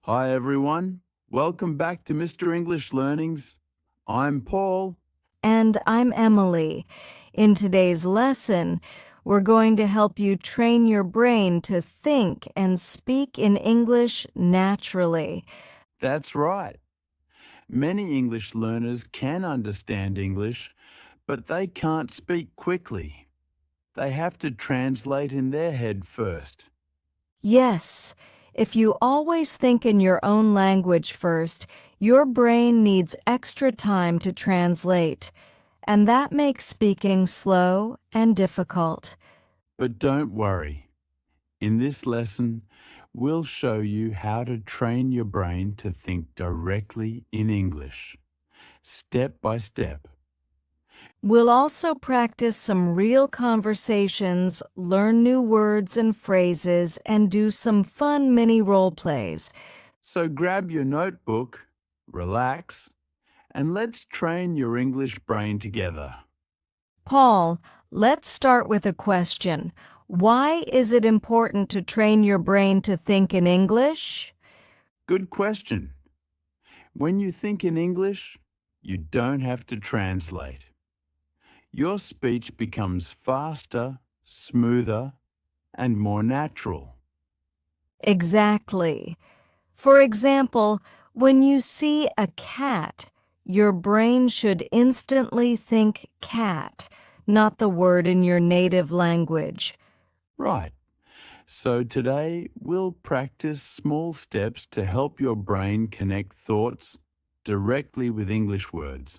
Hi everyone, welcome back to Mr. English Learnings. I'm Paul. And I'm Emily. In today's lesson, we're going to help you train your brain to think and speak in English naturally. That's right. Many English learners can understand English, but they can't speak quickly. They have to translate in their head first. Yes, if you always think in your own language first, your brain needs extra time to translate, and that makes speaking slow and difficult. But don't worry. In this lesson, we'll show you how to train your brain to think directly in English, step by step. We'll also practice some real conversations, learn new words and phrases, and do some fun mini role plays. So grab your notebook, relax, and let's train your English brain together. Paul, let's start with a question. Why is it important to train your brain to think in English? Good question. When you think in English, you don't have to translate. Your speech becomes faster, smoother, and more natural. Exactly. For example, when you see a cat, your brain should instantly think cat, not the word in your native language. Right. So today we'll practice small steps to help your brain connect thoughts directly with English words.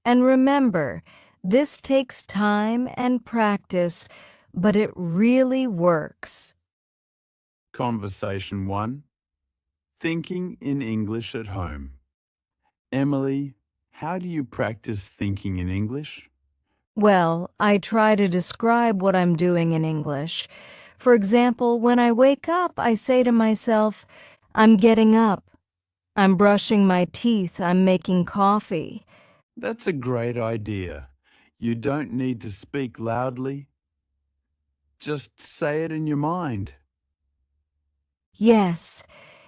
And remember, this takes time and practice, but it really works. Conversation 1. Thinking in English at home. Emily, how do you practice thinking in English? Well, I try to describe what I'm doing in English. For example, when I wake up, I say to myself, I'm getting up. I'm brushing my teeth. I'm making coffee. That's a great idea. You don't need to speak loudly. Just say it in your mind. Yes,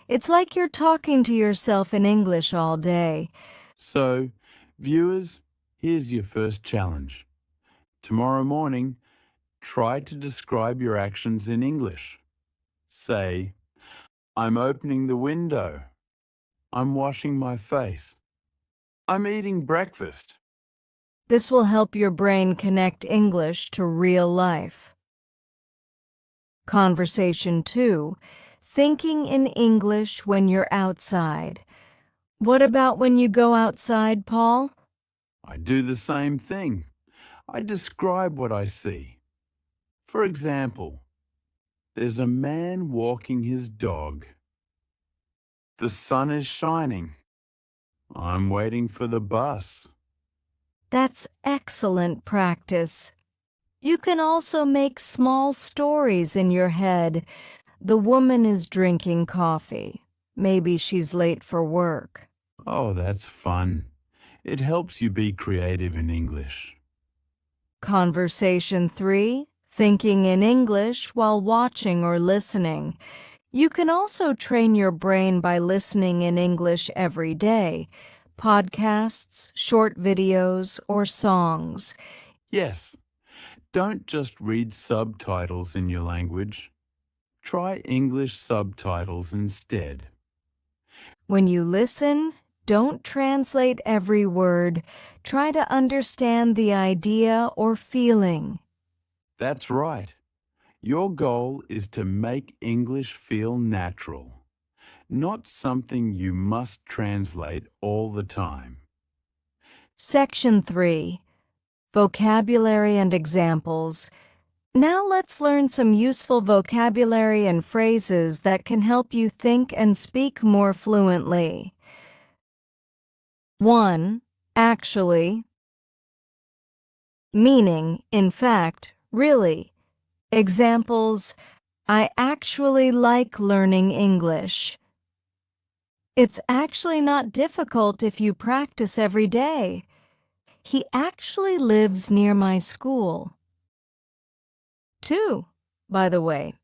it's like you're talking to yourself in English all day. So, viewers, here's your first challenge. Tomorrow morning, try to describe your actions in English. Say, I'm opening the window. I'm washing my face. I'm eating breakfast. This will help your brain connect English to real life. Conversation 2. Thinking in English when you're outside. What about when you go outside, Paul? I do the same thing. I describe what I see. For example, there's a man walking his dog. The sun is shining. I'm waiting for the bus. That's excellent practice. You can also make small stories in your head. The woman is drinking coffee. Maybe she's late for work. Oh, that's fun. It helps you be creative in English. Conversation 3. Thinking in English while watching or listening. You can also train your brain by listening in English every day. Podcasts, short videos, or songs. Yes, don't just read subtitles in your language. Try English subtitles instead. When you listen, don't translate every word. Try to understand the idea or feeling. That's right. Your goal is to make English feel natural, not something you must translate all the time. Section 3. Vocabulary and examples. Now let's learn some useful vocabulary and phrases that can help you think and speak more fluently. 1. Actually. Meaning, in fact, really. Examples: I actually like learning English. It's actually not difficult if you practice every day. He actually lives near my school. 2, by the way.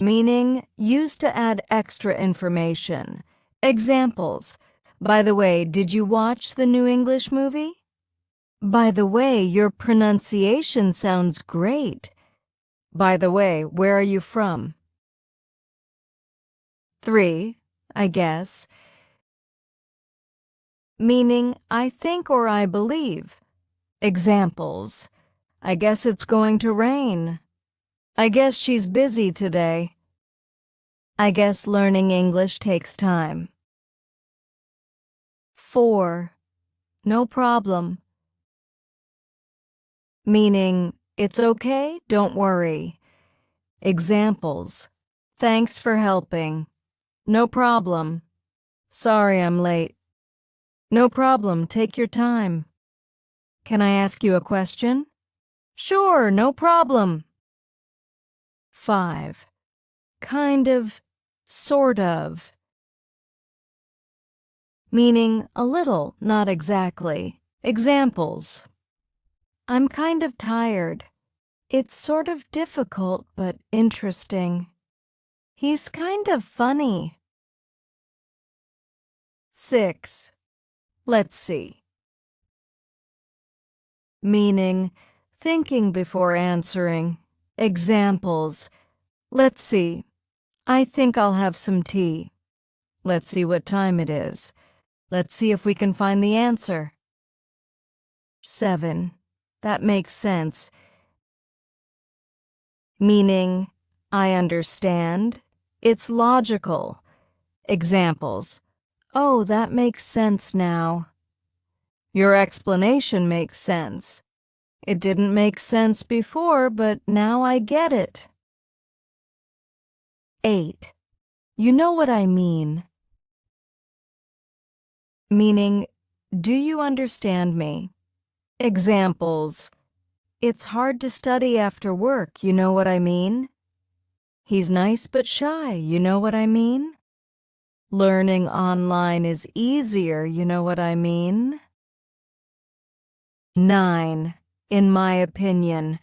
meaning used to add extra information. Examples. By the way, did you watch the new English movie? By the way, your pronunciation sounds great. By the way, where are you from? 3, I guess, meaning I think or I believe. Examples. I guess it's going to rain. I guess she's busy today. I guess learning English takes time. 4. No problem. Meaning, it's okay, don't worry. Examples. Thanks for helping. No problem. Sorry I'm late. No problem, take your time. Can I ask you a question? Sure, no problem. 5. Kind of, sort of. Meaning a little, not exactly. Examples. I'm kind of tired. It's sort of difficult but interesting. He's kind of funny. 6. Let's see. Meaning thinking before answering. Examples. Let's see. I think I'll have some tea. Let's see what time it is. Let's see if we can find the answer. 7. That makes sense. Meaning, I understand. It's logical. Examples. Oh, that makes sense now. Your explanation makes sense. It didn't make sense before, but now I get it. 8. You know what I mean. Meaning, do you understand me? Examples. It's hard to study after work, you know what I mean? He's nice but shy, you know what I mean? Learning online is easier, you know what I mean? 9. In my opinion.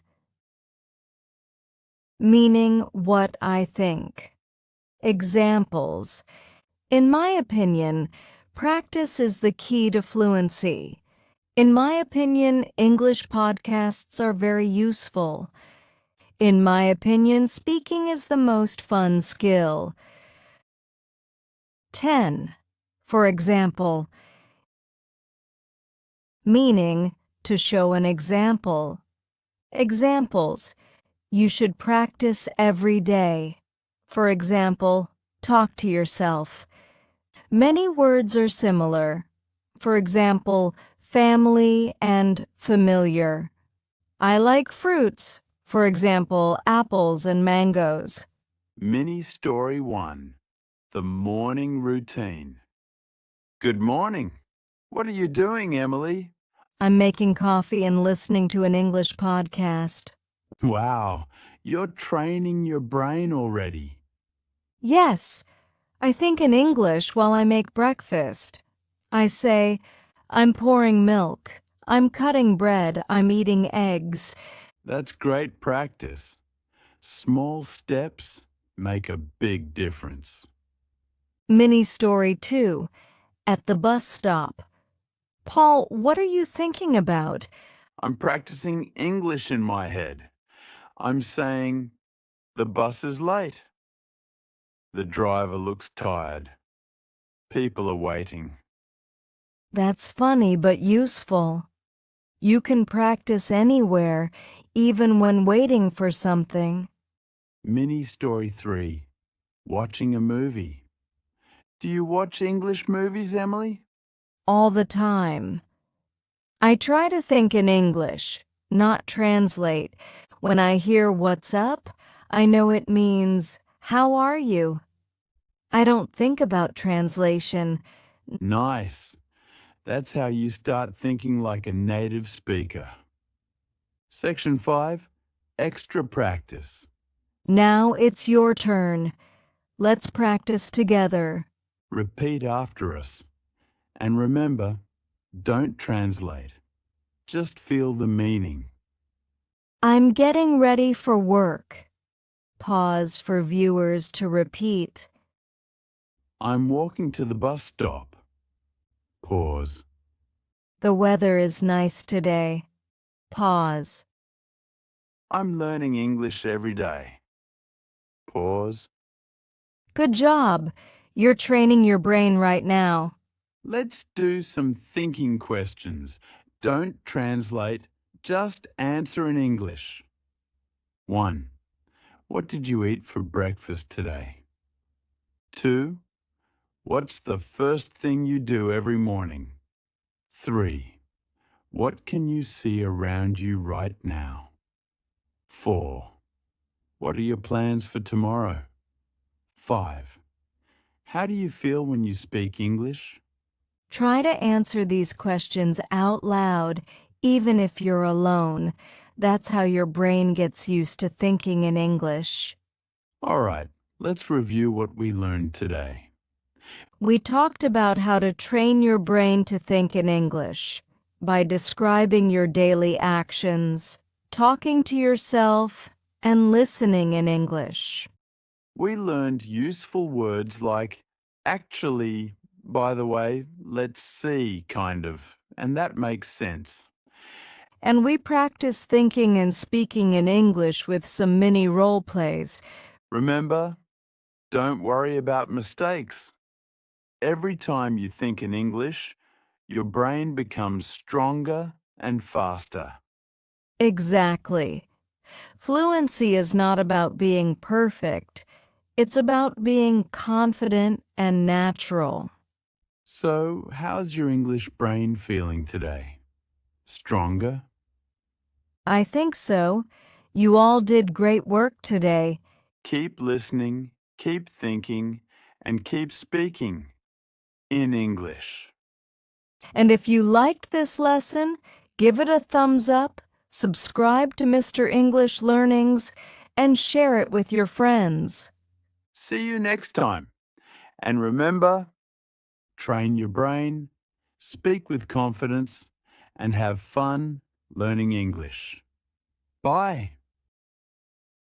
Meaning what I think. Examples. In my opinion, practice is the key to fluency. In my opinion, English podcasts are very useful. In my opinion, speaking is the most fun skill. 10. For example. Meaning, to show an example. Examples. You should practice every day. For example, talk to yourself. Many words are similar. For example, family and familiar. I like fruits. For example, apples and mangoes. Mini Story 1. The Morning Routine. Good morning. What are you doing, Emily? I'm making coffee and listening to an English podcast. Wow, you're training your brain already. Yes, I think in English while I make breakfast. I say, I'm pouring milk. I'm cutting bread. I'm eating eggs. That's great practice. Small steps make a big difference. Mini story 2. At the bus stop. Paul, what are you thinking about? I'm practicing English in my head. I'm saying, the bus is late. The driver looks tired. People are waiting. That's funny but useful. You can practice anywhere, even when waiting for something. Mini Story 3. Watching a movie. Do you watch English movies, Emily? All the time. I try to think in English, not translate. When I hear what's up, I know it means, how are you? I don't think about translation. Nice. That's how you start thinking like a native speaker. Section 5. Extra practice. Now it's your turn. Let's practice together. Repeat after us. And remember, don't translate. Just feel the meaning. I'm getting ready for work. Pause for viewers to repeat. I'm walking to the bus stop. Pause. The weather is nice today. Pause. I'm learning English every day. Pause. Good job. You're training your brain right now. Let's do some thinking questions. Don't translate, just answer in English. 1. What did you eat for breakfast today? 2. What's the first thing you do every morning? 3. What can you see around you right now? 4. What are your plans for tomorrow? 5. How do you feel when you speak English? Try to answer these questions out loud, even if you're alone. That's how your brain gets used to thinking in English. All right, let's review what we learned today. We talked about how to train your brain to think in English by describing your daily actions, talking to yourself, and listening in English. We learned useful words like actually, by the way, let's see, kind of, and that makes sense. And we practiced thinking and speaking in English with some mini role plays. Remember, don't worry about mistakes. Every time you think in English, your brain becomes stronger and faster. Exactly. Fluency is not about being perfect. It's about being confident and natural. So, how's your English brain feeling today? Stronger? I think so. You all did great work today. Keep listening, keep thinking, and keep speaking in English. And if you liked this lesson, give it a thumbs up, subscribe to Mr. English Learnings, and share it with your friends. See you next time. And remember, train your brain, speak with confidence, and have fun learning English. Bye.